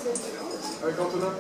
Avec Antonin.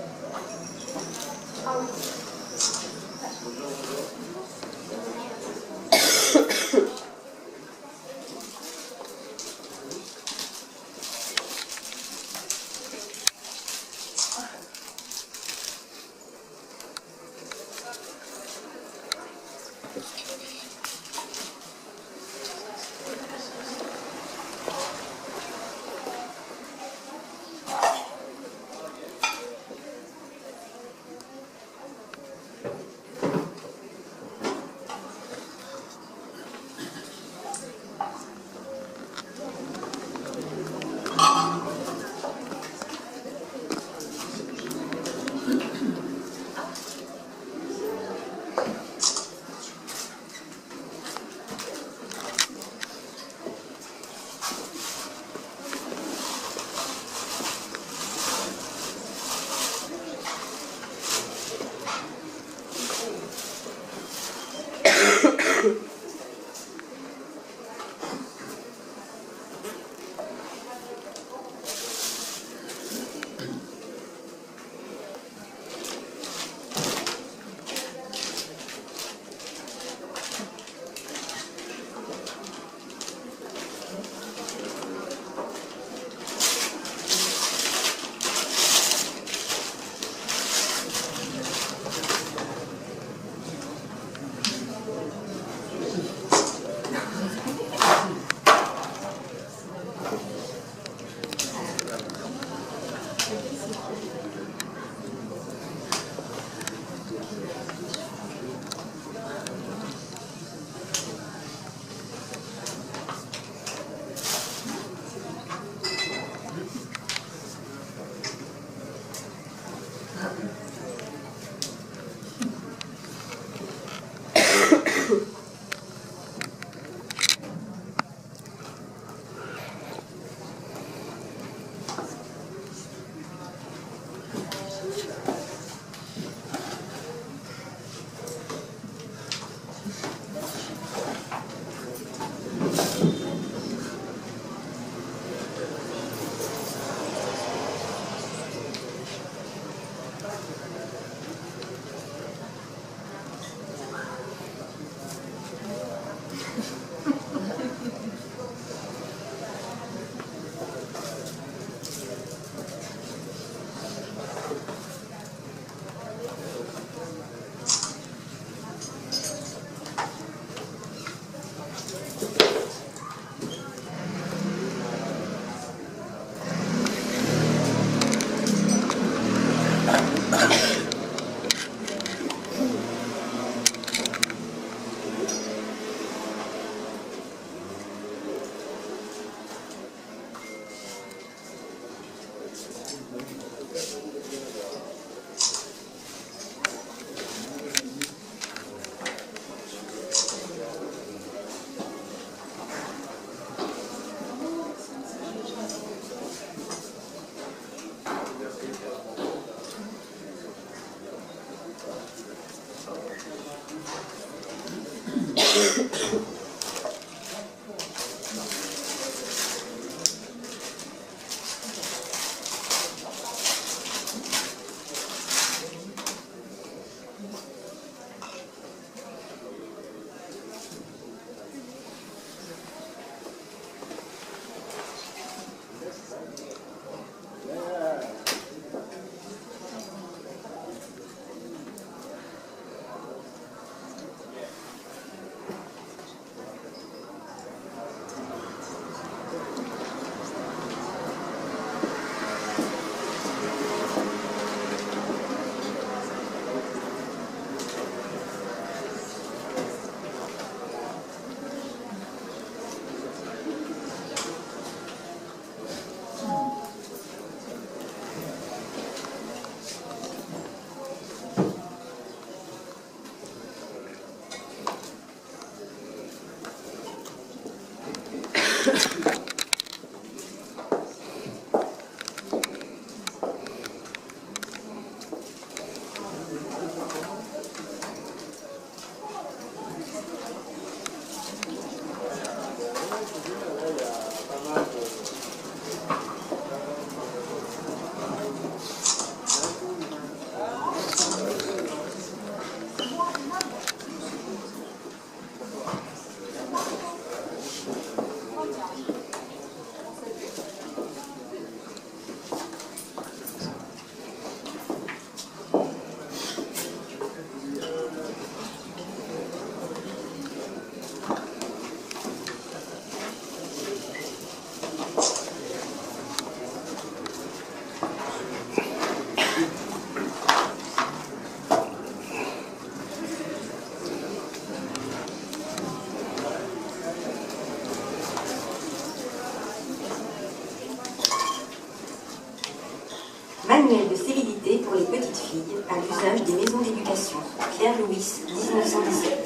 Manuel de civilité pour les petites filles à l'usage des maisons d'éducation. Pierre-Louis, 1917.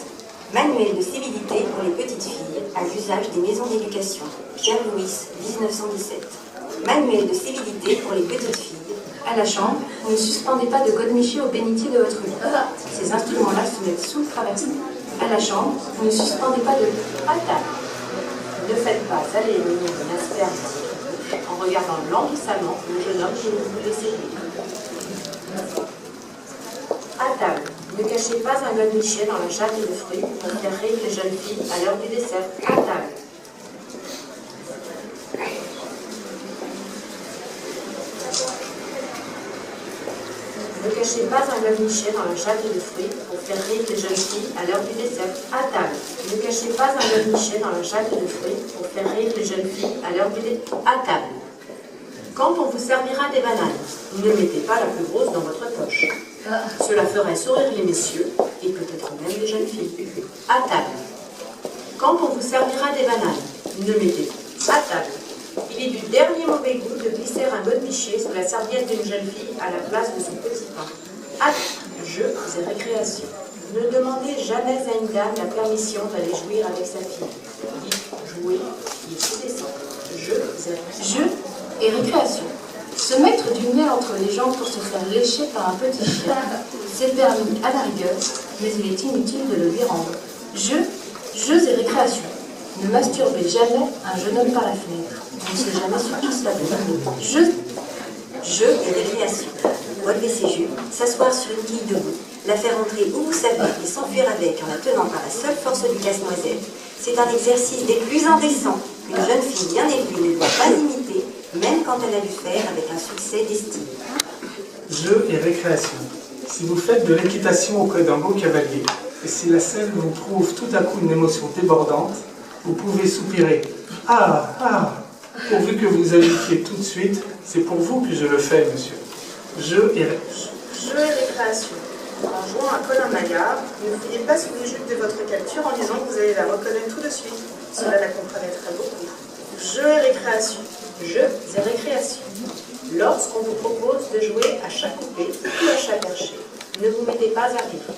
Manuel de civilité pour les petites filles à l'usage des maisons d'éducation. Pierre-Louis, 1917. Manuel de civilité pour les petites filles. À la chambre, ne suspendez pas de godemiché au bénitier de votre lit. Ces instruments-là se mettent sous le traversier. À la chambre, ne suspendez pas de table. Ne faites pas aller et venir de l'asperge en regardant languissamment le jeune homme que vous voulez séduire. À table, ne cachez pas un godemiché dans la jatte de fruits pour faire rire les jeunes filles à l'heure du dessert. À table. Ne cachez pas un godemiché dans la jatte de fruits pour faire rire les jeunes filles à l'heure du dessert. À table. Ne cachez pas un godemiché dans la jatte de fruits pour faire rire les jeunes filles à l'heure du dessert. À table. Quand on vous servira des bananes, ne mettez pas la plus grosse dans votre poche. Cela ferait sourire les messieurs et peut-être même les jeunes filles. À table. Quand on vous servira des bananes, ne mettez pas à table. Il est du dernier mauvais goût de glisser un godemiché sous la serviette d'une jeune fille à la place de son petit pain. Jeux et récréation. Ne demandez jamais à une dame la permission d'aller jouir avec sa fille. Jouer, il est décent. Jeux et récréation. Se mettre du miel entre les jambes pour se faire lécher par un petit chien, c'est permis à la rigueur, mais il est inutile de le lui rendre. Jeux et récréation. Ne masturbez jamais un jeune homme par la fenêtre. On ne sait jamais sur qui cela peut. Jeux et récréation. Relever ses jupes, s'asseoir sur une quille debout, la faire entrer où vous savez et s'enfuir avec en la tenant par la seule force du casse-noisette. C'est un exercice des plus indécents qu'une jeune fille bien élevée ne doit pas imiter, même quand elle a dû faire avec un succès d'estime. Jeux et récréation. Si vous faites de l'équitation auprès d'un beau cavalier, et si la scène vous trouve tout à coup une émotion débordante, vous pouvez soupirer « Ah, ah !» pourvu que vous indiquiez tout de suite « C'est pour vous que je le fais, monsieur. » Jeux et récréation. En jouant à Colin Maillard, ne fouillez pas sous les jupes de votre capture en disant que vous allez la reconnaître tout de suite. Cela la compromettrait beaucoup. Jeux et récréation. Jeux et récréation. Lorsqu'on vous propose de jouer à chat coupé ou à chat perché, ne vous mettez pas à rire.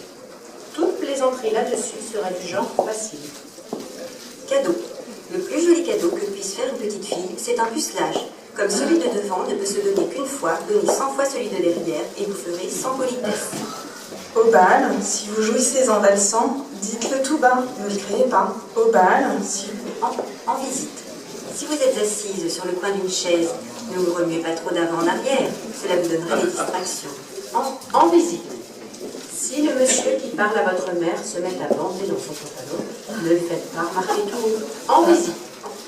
Toute plaisanterie là-dessus serait du genre facile. Cadeau. Le plus joli cadeau que puisse faire une petite fille, c'est un pucelage. Comme celui de devant ne peut se donner qu'une fois, donnez 100 fois celui de derrière et vous ferez 100 politesses. Au bal, si vous jouissez en valsant, dites-le tout bas, ne le criez pas. Au bal, si vous... En visite. Si vous êtes assise sur le coin d'une chaise, ne vous remuez pas trop d'avant en arrière, cela vous donnerait des distractions. En visite. Si le monsieur qui parle à votre mère se met à bander dans son pantalon, ne le faites pas remarquer tout haut. En visite.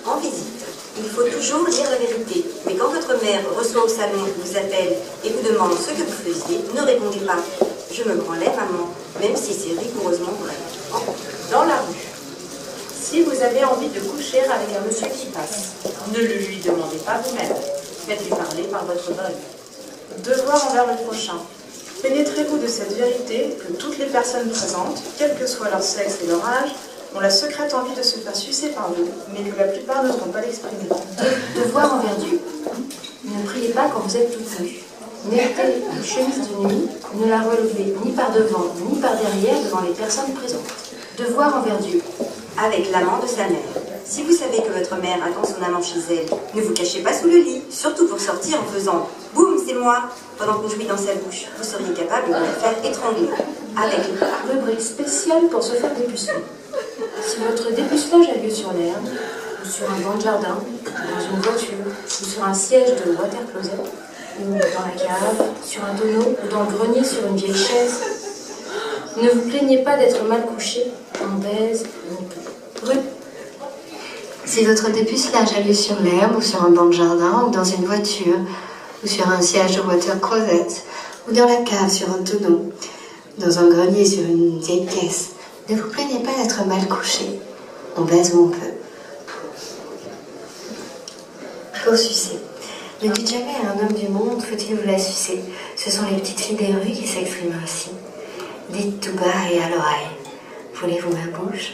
En visite. Il faut toujours dire la vérité. Mais quand votre mère reçoit au salon, vous appelle et vous demande ce que vous faisiez, ne répondez pas « Je me branlais, maman », même si c'est rigoureusement vrai. Dans la rue. Si vous avez envie de coucher avec un monsieur qui passe, ne le lui demandez pas vous-même. Faites-lui parler par votre bonne. Devoir envers le prochain. Pénétrez-vous de cette vérité que toutes les personnes présentes, quel que soit leur sexe et leur âge, ont la secrète envie de se faire sucer par vous, mais que la plupart n'oseront pas l'exprimer. Devoir envers Dieu. Ne priez pas quand vous êtes toute nue. Mettez une chemise de nuit, ne la relevez ni par devant ni par derrière devant les personnes présentes. Devoir envers Dieu. Avec l'amant de sa mère. Si vous savez que votre mère attend son amant chez elle, ne vous cachez pas sous le lit, surtout pour sortir en faisant « Boum, c'est moi !» pendant qu'on jouit dans sa bouche. Vous seriez capable de la faire étrangler. Avec rubrique spéciale pour se faire dépuceler. Si votre dépucelage a lieu sur l'herbe, ou sur un banc de jardin, dans une voiture, ou sur un siège de water closet, ou dans la cave, sur un tonneau, ou dans le grenier sur une vieille chaise, ne vous plaignez pas d'être mal couché, on baise, on peut. Si votre dépucelage a lieu sur l'herbe, ou sur un banc de jardin, ou dans une voiture, ou sur un siège de water closet, ou dans la cave sur un tonneau, dans un grenier sur une vieille caisse, ne vous plaignez pas d'être mal couché. On baise où on peut. Pour sucer. Ne dites jamais à un homme du monde, faut-il vous la sucer. Ce sont les petites filles des rues qui s'expriment ainsi. Dites tout bas et à l'oreille. Voulez-vous ma bouche ?